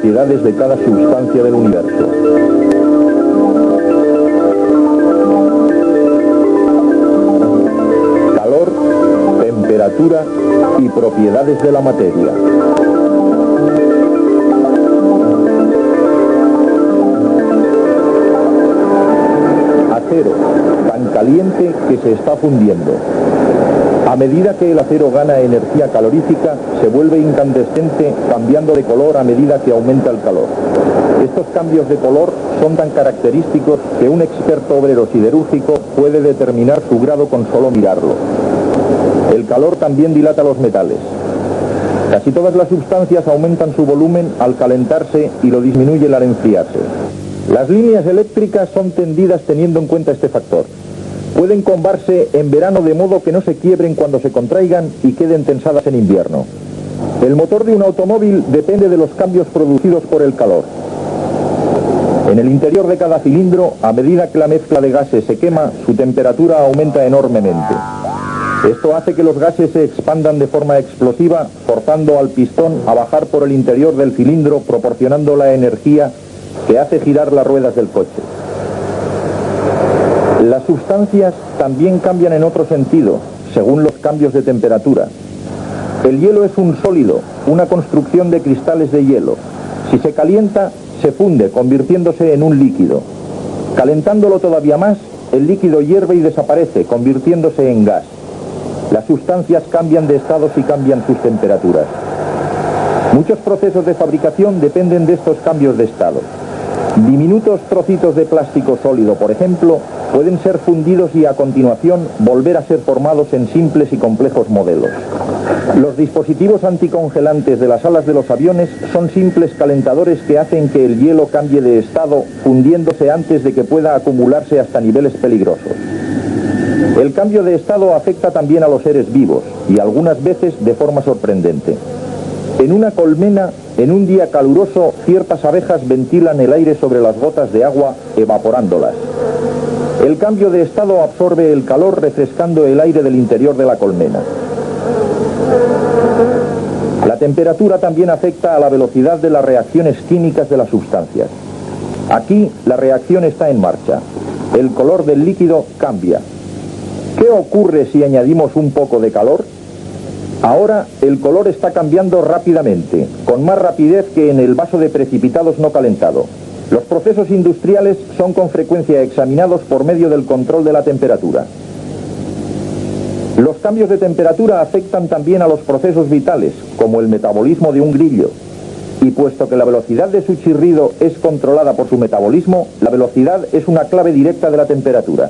propiedades de cada sustancia del universo. Calor, temperatura y propiedades de la materia. Acero, tan caliente que se está fundiendo. A medida que el acero gana energía calorífica, se vuelve incandescente, cambiando de color a medida que aumenta el calor. Estos cambios de color son tan característicos que un experto obrero siderúrgico puede determinar su grado con solo mirarlo. El calor también dilata los metales. Casi todas las sustancias aumentan su volumen al calentarse y lo disminuyen al enfriarse. Las líneas eléctricas son tendidas teniendo en cuenta este factor. Pueden combarse en verano de modo que no se quiebren cuando se contraigan y queden tensadas en invierno. El motor de un automóvil depende de los cambios producidos por el calor. En el interior de cada cilindro, a medida que la mezcla de gases se quema, su temperatura aumenta enormemente. Esto hace que los gases se expandan de forma explosiva, forzando al pistón a bajar por el interior del cilindro, proporcionando la energía que hace girar las ruedas del coche. Las sustancias también cambian en otro sentido, según los cambios de temperatura. El hielo es un sólido, una construcción de cristales de hielo. Si se calienta, se funde, convirtiéndose en un líquido. Calentándolo todavía más, el líquido hierve y desaparece, convirtiéndose en gas. Las sustancias cambian de estados y cambian sus temperaturas. Muchos procesos de fabricación dependen de estos cambios de estado. Diminutos trocitos de plástico sólido, por ejemplo, pueden ser fundidos y a continuación volver a ser formados en simples y complejos modelos. Los dispositivos anticongelantes de las alas de los aviones son simples calentadores que hacen que el hielo cambie de estado, fundiéndose antes de que pueda acumularse hasta niveles peligrosos. El cambio de estado afecta también a los seres vivos, y algunas veces de forma sorprendente. En una colmena, en un día caluroso, ciertas abejas ventilan el aire sobre las gotas de agua, evaporándolas. El cambio de estado absorbe el calor, refrescando el aire del interior de la colmena. La temperatura también afecta a la velocidad de las reacciones químicas de las sustancias. Aquí, la reacción está en marcha. El color del líquido cambia. ¿Qué ocurre si añadimos un poco de calor? Ahora el color está cambiando rápidamente, con más rapidez que en el vaso de precipitados no calentado. Los procesos industriales son con frecuencia examinados por medio del control de la temperatura. Los cambios de temperatura afectan también a los procesos vitales, como el metabolismo de un grillo. Y puesto que la velocidad de su chirrido es controlada por su metabolismo, la velocidad es una clave directa de la temperatura.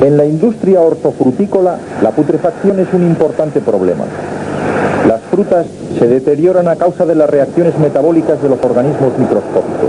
En la industria hortofrutícola, la putrefacción es un importante problema. Las frutas se deterioran a causa de las reacciones metabólicas de los organismos microscópicos.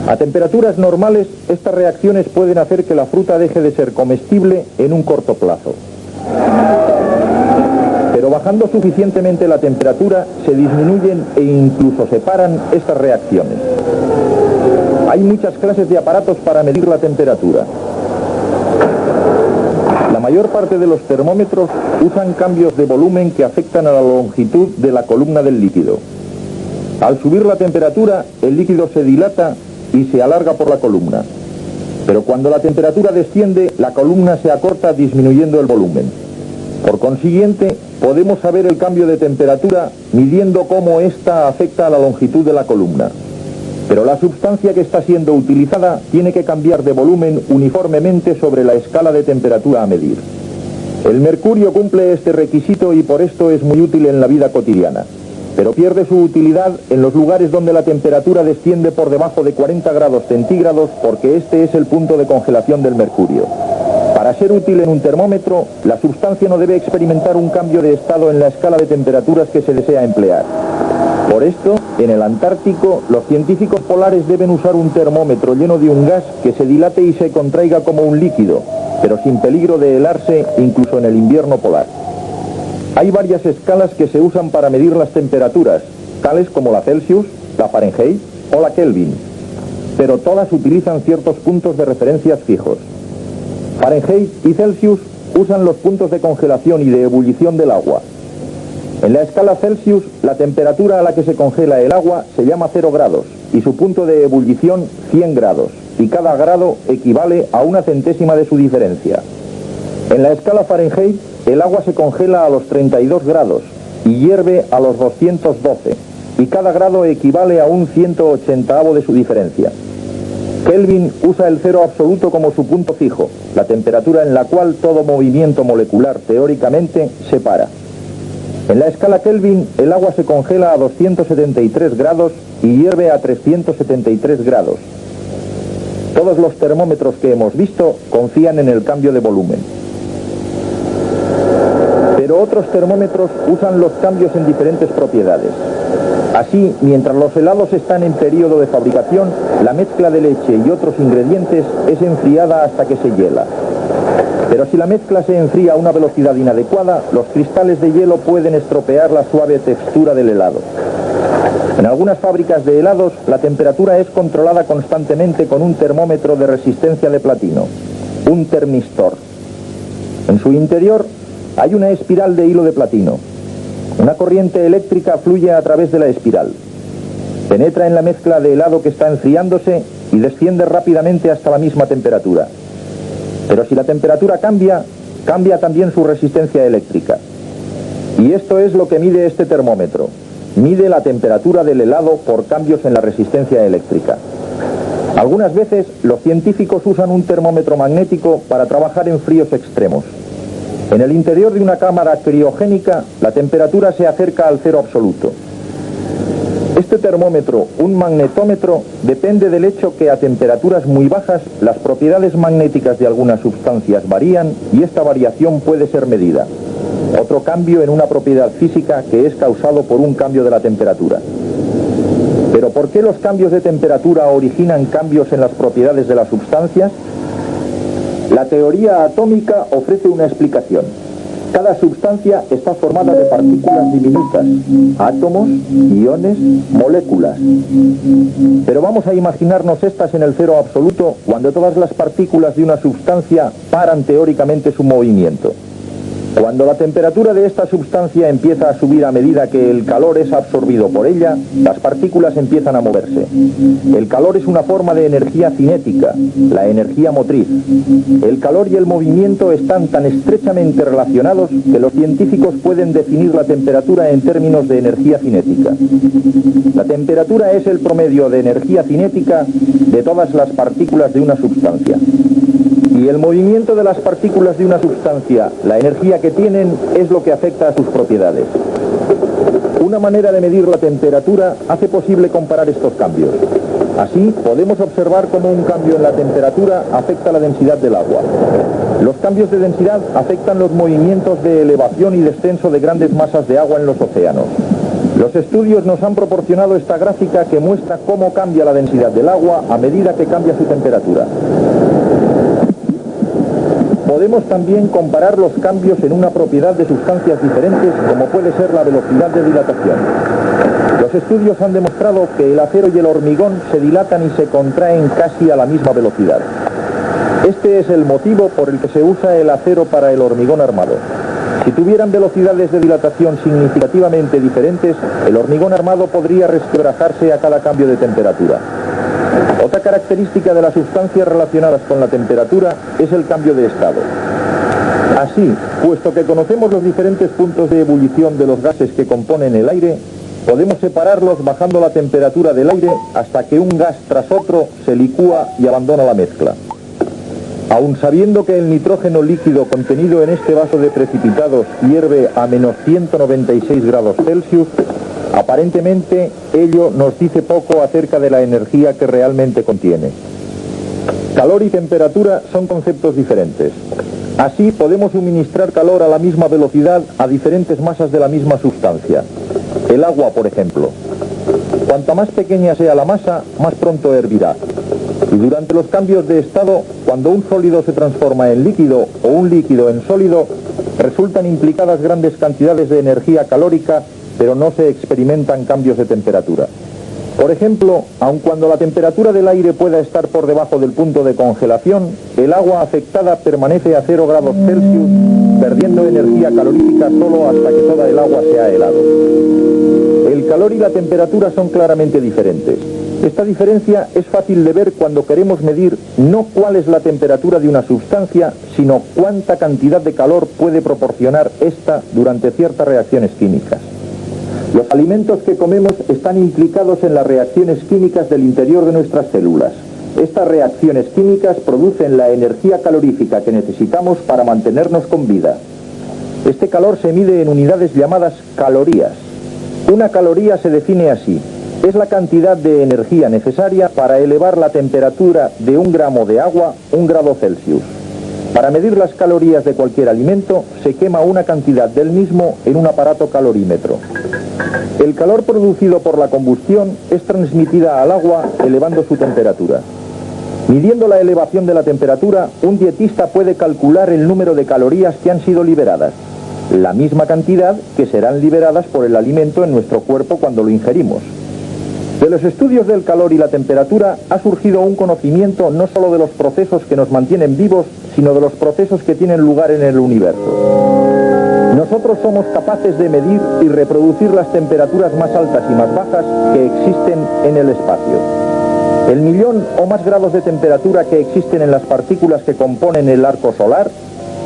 A temperaturas normales, estas reacciones pueden hacer que la fruta deje de ser comestible en un corto plazo. Pero bajando suficientemente la temperatura, se disminuyen e incluso se paran estas reacciones. Hay muchas clases de aparatos para medir la temperatura. La mayor parte de los termómetros usan cambios de volumen que afectan a la longitud de la columna del líquido. Al subir la temperatura, el líquido se dilata y se alarga por la columna. Pero cuando la temperatura desciende, la columna se acorta disminuyendo el volumen. Por consiguiente, podemos saber el cambio de temperatura midiendo cómo ésta afecta a la longitud de la columna. Pero la sustancia que está siendo utilizada tiene que cambiar de volumen uniformemente sobre la escala de temperatura a medir. El mercurio cumple este requisito y por esto es muy útil en la vida cotidiana, pero pierde su utilidad en los lugares donde la temperatura desciende por debajo de 40 grados centígrados porque este es el punto de congelación del mercurio. Para ser útil en un termómetro, la sustancia no debe experimentar un cambio de estado en la escala de temperaturas que se desea emplear. Por esto, en el Antártico, los científicos polares deben usar un termómetro lleno de un gas que se dilate y se contraiga como un líquido, pero sin peligro de helarse incluso en el invierno polar. Hay varias escalas que se usan para medir las temperaturas, tales como la Celsius, la Fahrenheit o la Kelvin, pero todas utilizan ciertos puntos de referencias fijos. Fahrenheit y Celsius usan los puntos de congelación y de ebullición del agua. En la escala Celsius, la temperatura a la que se congela el agua se llama 0 grados y su punto de ebullición 100 grados, y cada grado equivale a una centésima de su diferencia. En la escala Fahrenheit, el agua se congela a los 32 grados y hierve a los 212, y cada grado equivale a un 180avo de su diferencia. Kelvin usa el cero absoluto como su punto fijo, la temperatura en la cual todo movimiento molecular teóricamente se para. En la escala Kelvin, el agua se congela a 273 grados y hierve a 373 grados. Todos los termómetros que hemos visto confían en el cambio de volumen. Pero otros termómetros usan los cambios en diferentes propiedades. Así, mientras los helados están en periodo de fabricación, la mezcla de leche y otros ingredientes es enfriada hasta que se hiela. Pero si la mezcla se enfría a una velocidad inadecuada, los cristales de hielo pueden estropear la suave textura del helado. En algunas fábricas de helados, la temperatura es controlada constantemente con un termómetro de resistencia de platino, un termistor. En su interior hay una espiral de hilo de platino. Una corriente eléctrica fluye a través de la espiral. Penetra en la mezcla de helado que está enfriándose y desciende rápidamente hasta la misma temperatura. Pero si la temperatura cambia, cambia también su resistencia eléctrica. Y esto es lo que mide este termómetro. Mide la temperatura del helado por cambios en la resistencia eléctrica. Algunas veces los científicos usan un termómetro magnético para trabajar en fríos extremos. En el interior de una cámara criogénica, la temperatura se acerca al cero absoluto. Este termómetro, un magnetómetro, depende del hecho que a temperaturas muy bajas las propiedades magnéticas de algunas sustancias varían y esta variación puede ser medida. Otro cambio en una propiedad física que es causado por un cambio de la temperatura. Pero ¿por qué los cambios de temperatura originan cambios en las propiedades de las sustancias? La teoría atómica ofrece una explicación. Cada sustancia está formada de partículas diminutas, átomos, iones, moléculas. Pero vamos a imaginarnos estas en el cero absoluto cuando todas las partículas de una sustancia paran teóricamente su movimiento. Cuando la temperatura de esta sustancia empieza a subir a medida que el calor es absorbido por ella, las partículas empiezan a moverse. El calor es una forma de energía cinética, la energía motriz. El calor y el movimiento están tan estrechamente relacionados que los científicos pueden definir la temperatura en términos de energía cinética. La temperatura es el promedio de energía cinética de todas las partículas de una sustancia. Y el movimiento de las partículas de una sustancia, la energía que tienen, es lo que afecta a sus propiedades. Una manera de medir la temperatura hace posible comparar estos cambios. Así, podemos observar cómo un cambio en la temperatura afecta la densidad del agua. Los cambios de densidad afectan los movimientos de elevación y descenso de grandes masas de agua en los océanos. Los estudios nos han proporcionado esta gráfica que muestra cómo cambia la densidad del agua a medida que cambia su temperatura. Podemos también comparar los cambios en una propiedad de sustancias diferentes, como puede ser la velocidad de dilatación. Los estudios han demostrado que el acero y el hormigón se dilatan y se contraen casi a la misma velocidad. Este es el motivo por el que se usa el acero para el hormigón armado. Si tuvieran velocidades de dilatación significativamente diferentes, el hormigón armado podría resquebrajarse a cada cambio de temperatura. Otra característica de las sustancias relacionadas con la temperatura es el cambio de estado. Así, puesto que conocemos los diferentes puntos de ebullición de los gases que componen el aire, podemos separarlos bajando la temperatura del aire hasta que un gas tras otro se licúa y abandona la mezcla. Aun sabiendo que el nitrógeno líquido contenido en este vaso de precipitados hierve a menos 196 grados Celsius, aparentemente ello nos dice poco acerca de la energía que realmente contiene. Calor y temperatura son conceptos diferentes. Así podemos suministrar calor a la misma velocidad a diferentes masas de la misma sustancia. El agua, por ejemplo. Cuanta más pequeña sea la masa, más pronto hervirá. Y durante los cambios de estado, cuando un sólido se transforma en líquido o un líquido en sólido, resultan implicadas grandes cantidades de energía calórica, pero no se experimentan cambios de temperatura. Por ejemplo, aun cuando la temperatura del aire pueda estar por debajo del punto de congelación, el agua afectada permanece a 0 grados Celsius, perdiendo energía calorífica solo hasta que toda el agua sea helado. El calor y la temperatura son claramente diferentes. Esta diferencia es fácil de ver cuando queremos medir no cuál es la temperatura de una sustancia, sino cuánta cantidad de calor puede proporcionar esta durante ciertas reacciones químicas. Los alimentos que comemos están implicados en las reacciones químicas del interior de nuestras células. Estas reacciones químicas producen la energía calorífica que necesitamos para mantenernos con vida. Este calor se mide en unidades llamadas calorías. Una caloría se define así: es la cantidad de energía necesaria para elevar la temperatura de 1 gramo de agua 1 grado Celsius. Para medir las calorías de cualquier alimento, se quema una cantidad del mismo en un aparato calorímetro. El calor producido por la combustión es transmitida al agua, elevando su temperatura. Midiendo la elevación de la temperatura, un dietista puede calcular el número de calorías que han sido liberadas, la misma cantidad que serán liberadas por el alimento en nuestro cuerpo cuando lo ingerimos. De los estudios del calor y la temperatura ha surgido un conocimiento no solo de los procesos que nos mantienen vivos, sino de los procesos que tienen lugar en el universo. Nosotros somos capaces de medir y reproducir las temperaturas más altas y más bajas que existen en el espacio. El 1.000.000 o más grados de temperatura que existen en las partículas que componen el arco solar,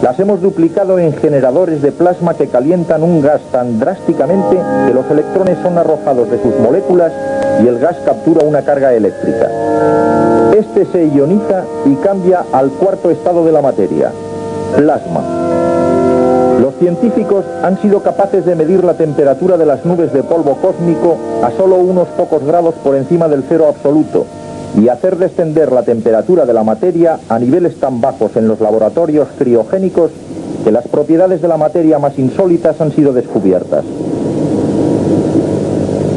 las hemos duplicado en generadores de plasma que calientan un gas tan drásticamente que los electrones son arrojados de sus moléculas y el gas captura una carga eléctrica. Este se ioniza y cambia al cuarto estado de la materia, plasma. Los científicos han sido capaces de medir la temperatura de las nubes de polvo cósmico a solo unos pocos grados por encima del cero absoluto y hacer descender la temperatura de la materia a niveles tan bajos en los laboratorios criogénicos que las propiedades de la materia más insólitas han sido descubiertas.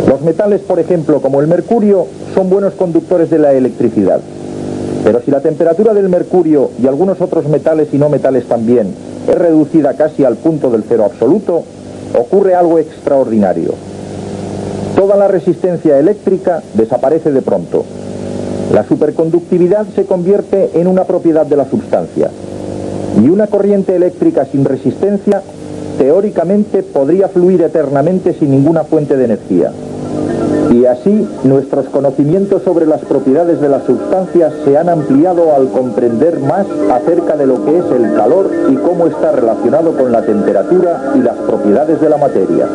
Los metales, por ejemplo, como el mercurio, son buenos conductores de la electricidad. Pero si la temperatura del mercurio y algunos otros metales y no metales también es reducida casi al punto del cero absoluto, ocurre algo extraordinario. Toda la resistencia eléctrica desaparece de pronto. La superconductividad se convierte en una propiedad de la sustancia. Y una corriente eléctrica sin resistencia, teóricamente, podría fluir eternamente sin ninguna fuente de energía. Y así, nuestros conocimientos sobre las propiedades de las sustancias se han ampliado al comprender más acerca de lo que es el calor y cómo está relacionado con la temperatura y las propiedades de la materia.